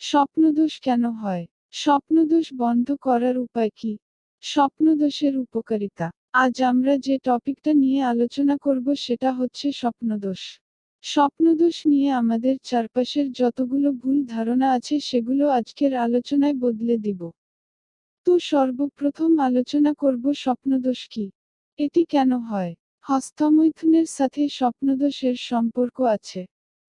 স্বপ্নদোষ কেন হয়? স্বপ্নদোষ বন্ধ করার উপায় কি? স্বপ্নদোষের উপকারিতা। আজ আমরা যে টপিকটা নিয়ে আলোচনা করব সেটা হচ্ছে স্বপ্নদোষ। স্বপ্নদোষ নিয়ে আমাদের চারপাশের যতগুলো ভুল ধারণা আছে সেগুলো আজকের আলোচনায় বদলে দিব। তো সর্বপ্রথম আলোচনা করব স্বপ্নদোষ কি? এটি কেন হয়? হস্তমৈথুনের সাথে স্বপ্নদোষের সম্পর্ক আছে।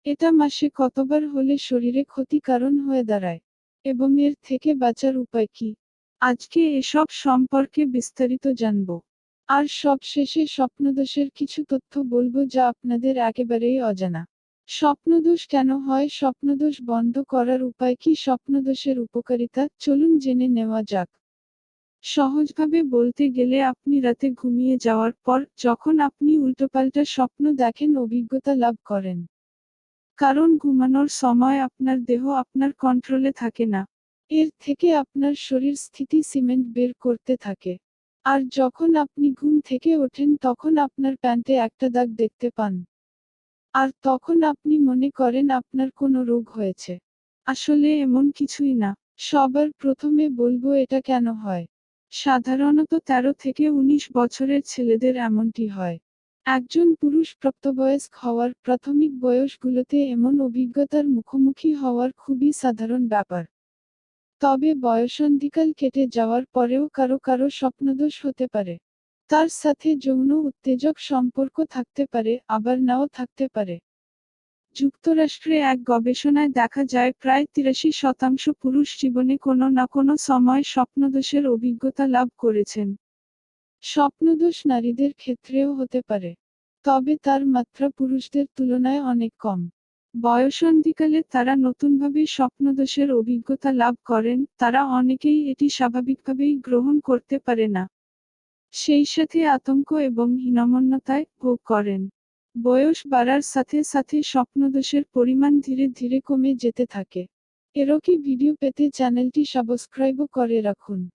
এটা মাসে কতবার হলে শরীরে ক্ষতিকারণ হয়ে দাঁড়ায়? এবং এর থেকে বাঁচার উপায় কি? আজকে এসব সম্পর্কে বিস্তারিত জানব। আর সবশেষে স্বপ্নদোষের কিছু তথ্য বলবো যা আপনাদের একেবারেই অজানা। স্বপ্নদোষ কেন হয়? স্বপ্নদোষ বন্ধ করার উপায় কি? স্বপ্নদোষের উপকারিতা চলুন জেনে নেওয়া যাক। সহজভাবে বলতে গেলে আপনি রাতে ঘুমিয়ে যাওয়ার পর যখন আপনি উল্টোপাল্টা স্বপ্ন দেখেন অভিজ্ঞতা লাভ করেন। কারণ ঘুমানোর সময় আপনার দেহ আপনার কন্ট্রোলে থাকে না। এর থেকে আপনার শরীর স্থিতি সিমেন্ট বের করতে থাকে। আর যখন আপনি ঘুম থেকে ওঠেন তখন আপনার প্যান্টে একটা দাগ দেখতে পান। আর তখন আপনি মনে করেন আপনার কোনো রোগ হয়েছে। আসলে এমন কিছুই না। সবার প্রথমে বলবো এটা কেন হয়। সাধারণত ১৩ থেকে ১৯ বছরের ছেলেদের এমনটি হয়। একজন পুরুষ প্রাপ্তবয়স্ক হওয়ার প্রাথমিক বয়সগুলোতে এমন অভিজ্ঞতার মুখোমুখি হওয়ার খুবই সাধারণ ব্যাপার। তবে বয়সন্ধিকাল কেটে যাওয়ার পরেও কারো কারো স্বপ্নদোষ হতে পারে। তার সাথে যৌন উত্তেজক সম্পর্ক থাকতে পারে, আবার নাও থাকতে পারে। যুক্তরাষ্ট্রে এক গবেষণায় দেখা যায় প্রায় ৮৩% পুরুষ জীবনে কোনো না কোনো সময় স্বপ্নদোষের অভিজ্ঞতা লাভ করেছেন। স্বপ্নদোষ নারীদের ক্ষেত্রেও হতে পারে। তবে তার মাত্রা পুরুষদের তুলনায় অনেক কম। বয়সন্ধিকালে তারা নতুনভাবে স্বপ্নদোষের অভিজ্ঞতা লাভ করেন, তারা অনেকেই এটি স্বাভাবিকভাবেই গ্রহণ করতে পারে না। সেই সাথে আতঙ্ক এবং হীনমন্যতায় ভোগ করেন। বয়স বাড়ার সাথে সাথে স্বপ্নদোষের পরিমাণ ধীরে ধীরে কমে যেতে থাকে। এরকম ভিডিও পেতে চ্যানেলটি সাবস্ক্রাইবও করে রাখুন।